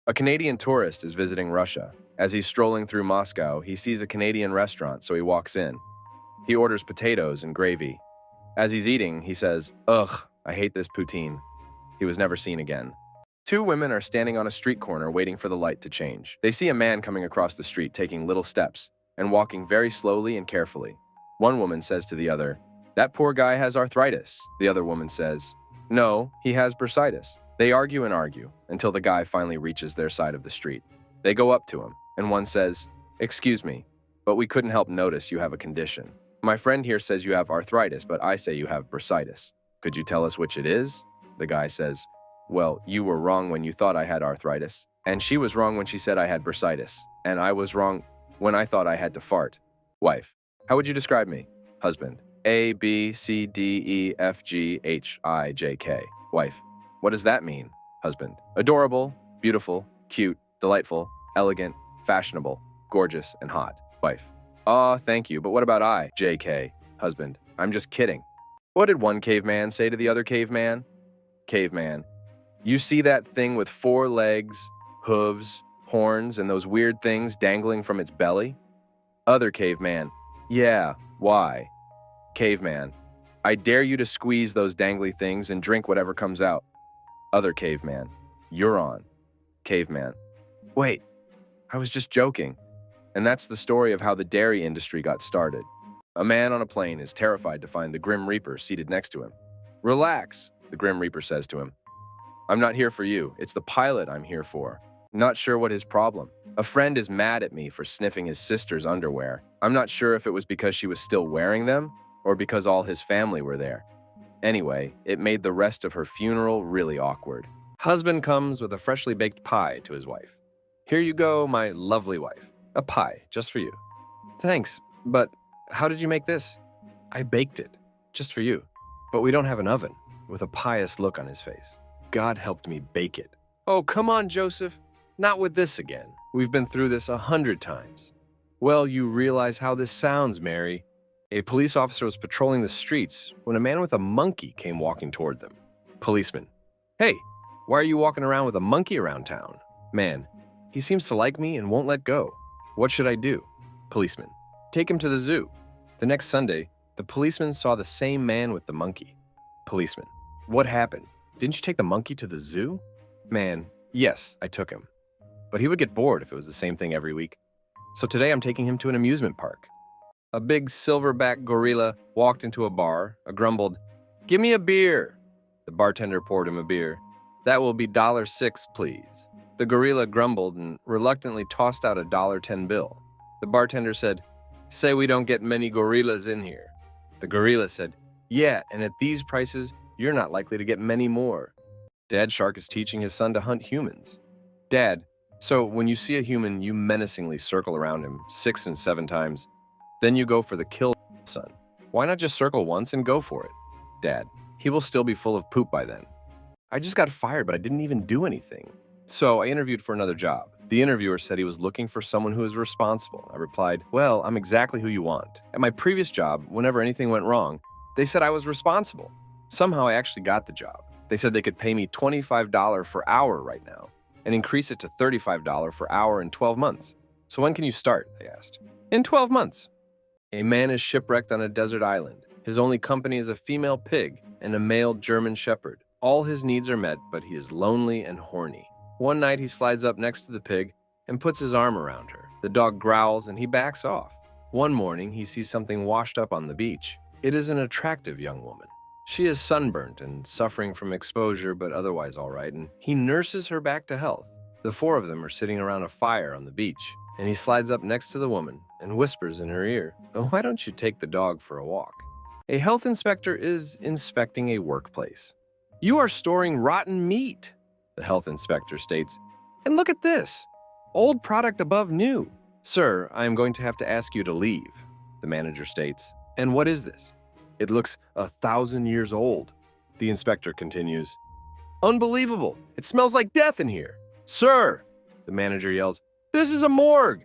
A Canadian tourist is visiting Russia. As he's strolling through Moscow, he sees a Canadian restaurant, so he walks in. He orders potatoes and gravy. As he's eating, he says, "Ugh, I hate this poutine." He was never seen again. Two women are standing on a street corner waiting for the light to change. They see a man coming across the street taking little steps and walking very slowly and carefully. One woman says to the other, "That poor guy has arthritis." The other woman says, "No, he has bursitis." They argue and argue until the guy finally reaches their side of the street. They go up to him, and one says, "Excuse me, but we couldn't help notice you have a condition. My friend here says you have arthritis, but I say you have bursitis. Could you tell us which it is?" The guy says, "Well, you were wrong when you thought I had arthritis, and she was wrong when she said I had bursitis, and I was wrong when I thought I had to fart." Wife: "How would you describe me?" Husband: A, B, C, D, E, F, G, H, I, J, K. Wife: "What does that mean?" Husband: "Adorable, beautiful, cute, delightful, elegant, fashionable, gorgeous, and hot." Wife: "Aw, thank you, but what about I, J.K.?" Husband: "I'm just kidding." What did one caveman say to the other caveman? Caveman: "You see that thing with 4 legs, hooves, horns, and those weird things dangling from its belly?" Other caveman: "Yeah, why?" Caveman: "I dare you to squeeze those dangly things and drink whatever comes out." Other caveman: "You're on." Caveman: "Wait, I was just joking." And that's the story of how the dairy industry got started. A man on a plane is terrified to find the Grim Reaper seated next to him. "Relax," the Grim Reaper says to him. "I'm not here for you. It's the pilot I'm here for." Not sure what his problem. "A friend is mad at me for sniffing his sister's underwear. I'm not sure if it was because she was still wearing them or because all his family were there. Anyway, it made the rest of her funeral really awkward." Husband comes with a freshly baked pie to his wife. "Here you go, my lovely wife. A pie, just for you." "Thanks, but how did you make this?" "I baked it, just for you. But we don't have an oven," with a pious look on his face. "God helped me bake it." "Oh, come on, Joseph. Not with this again. We've been through this 100 times. "Well, you realize how this sounds, Mary." A police officer was patrolling the streets when a man with a monkey came walking toward them. Policeman: "Hey, why are you walking around with a monkey around town?" Man: "He seems to like me and won't let go. What should I do?" Policeman: "Take him to the zoo." The next Sunday, the policeman saw the same man with the monkey. Policeman: "What happened? Didn't you take the monkey to the zoo?" Man: "Yes, I took him. But he would get bored if it was the same thing every week. So today I'm taking him to an amusement park." A big silverback gorilla walked into a bar, grumbled, "Give me a beer." The bartender poured him a beer. "That will be $6, please." The gorilla grumbled and reluctantly tossed out a $10 bill. The bartender said, "Say we don't get many gorillas in here." The gorilla said, "Yeah, and at these prices, you're not likely to get many more." Dad Shark is teaching his son to hunt humans. "Dad, so when you see a human, you menacingly circle around him 6 and 7 times. Then you go for the kill, son. Why not just circle once and go for it?" Dad: "He will still be full of poop by then." "I just got fired, but I didn't even do anything." "So I interviewed for another job. The interviewer said he was looking for someone who is responsible. I replied, 'Well, I'm exactly who you want.' At my previous job, whenever anything went wrong, they said I was responsible. Somehow I actually got the job. They said they could pay me $25 per hour right now and increase it to $35 per hour in 12 months. So when can you start?" they asked. "In 12 months. A man is shipwrecked on a desert island. His only company is a female pig and a male German shepherd. All his needs are met, but he is lonely and horny. One night he slides up next to the pig and puts his arm around her. The dog growls and he backs off. One morning he sees something washed up on the beach. It is an attractive young woman. She is sunburnt and suffering from exposure, but otherwise all right, and he nurses her back to health. The 4 of them are sitting around a fire on the beach, and he slides up next to the woman and whispers in her ear, "Oh, why don't you take the dog for a walk?" A health inspector is inspecting a workplace. "You are storing rotten meat," the health inspector states. "And look at this. Old product above new." "Sir, I am going to have to ask you to leave," the manager states. "And what is this?" "It looks 1,000 years old." The inspector continues, "Unbelievable. It smells like death in here." "Sir," the manager yells, "this is a morgue."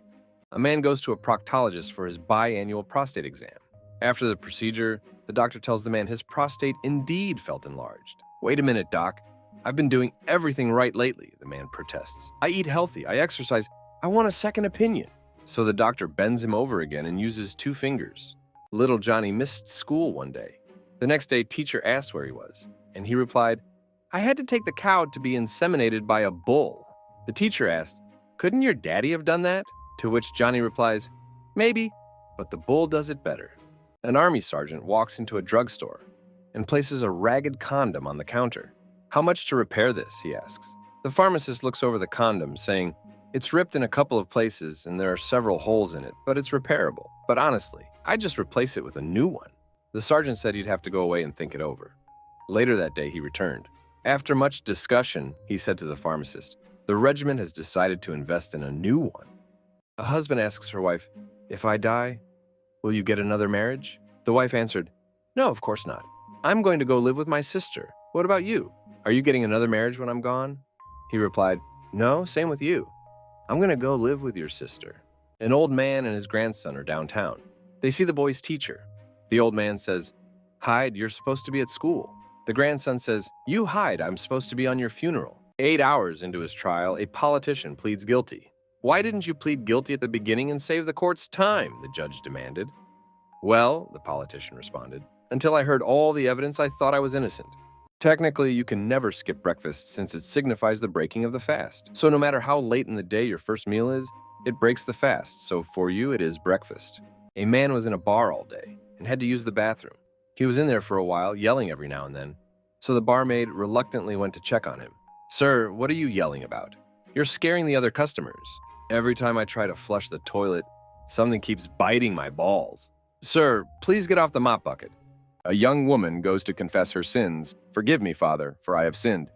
A man goes to a proctologist for his biannual prostate exam. After the procedure, the doctor tells the man his prostate indeed felt enlarged. "Wait a minute, doc. I've been doing everything right lately, the man protests. I eat healthy, I exercise, I want a second opinion. So the doctor bends him over again and uses 2 fingers. Little Johnny missed school one day. The next day, teacher asked where he was, and he replied, I had to take the cow to be inseminated by a bull. The teacher asked, couldn't your daddy have done that? To which Johnny replies, maybe, but the bull does it better. An army sergeant walks into a drugstore and places a ragged condom on the counter. How much to repair this, he asks. The pharmacist looks over the condom, saying, it's ripped in a couple of places and there are several holes in it, but it's repairable. But honestly, I'd just replace it with a new one. The sergeant said he'd have to go away and think it over. Later that day, he returned. After much discussion, he said to the pharmacist, the regiment has decided to invest in a new one. A husband asks her wife, if I die, will you get another marriage? The wife answered, no, of course not. I'm going to go live with my sister. What about you? Are you getting another marriage when I'm gone? He replied, no, same with you. I'm going to go live with your sister. An old man and his grandson are downtown. They see the boy's teacher. The old man says, Hyde, you're supposed to be at school. The grandson says, you Hyde, I'm supposed to be on your funeral. 8 hours into his trial, a politician pleads guilty. Why didn't you plead guilty at the beginning and save the court's time? The judge demanded. Well, the politician responded, until I heard all the evidence, I thought I was innocent. Technically, you can never skip breakfast since it signifies the breaking of the fast. So no matter how late in the day your first meal is, it breaks the fast, so for you it is breakfast. A man was in a bar all day and had to use the bathroom. He was in there for a while, yelling every now and then, so the barmaid reluctantly went to check on him. Sir, what are you yelling about? You're scaring the other customers. Every time I try to flush the toilet, something keeps biting my balls. Sir, please get off the mop bucket. A young woman goes to confess her sins. Forgive me, Father, for I have sinned.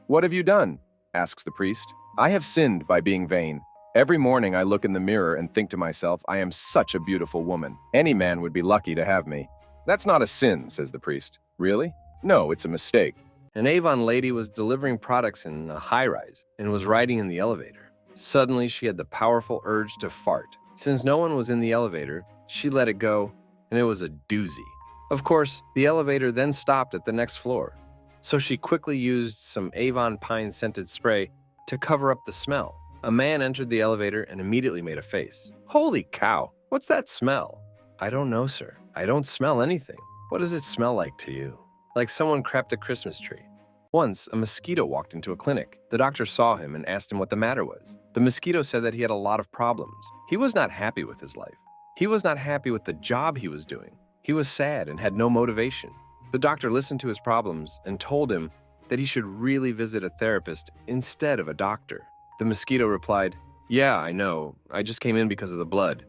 What have you done? Asks the priest. I have sinned by being vain. Every morning I look in the mirror and think to myself, I am such a beautiful woman. Any man would be lucky to have me. That's not a sin, says the priest. Really? No, it's a mistake. An Avon lady was delivering products in a high-rise and was riding in the elevator. Suddenly, she had the powerful urge to fart. Since no one was in the elevator, she let it go, and it was a doozy. Of course, the elevator then stopped at the next floor, so she quickly used some Avon pine-scented spray to cover up the smell. A man entered the elevator and immediately made a face. Holy cow, what's that smell? I don't know, sir. I don't smell anything. What does it smell like to you? Like someone crept a Christmas tree. Once, a mosquito walked into a clinic. The doctor saw him and asked him what the matter was. The mosquito said that he had a lot of problems. He was not happy with his life. He was not happy with the job he was doing. He was sad and had no motivation. The doctor listened to his problems and told him that he should really visit a therapist instead of a doctor. The mosquito replied, yeah, I know. I just came in because of the blood.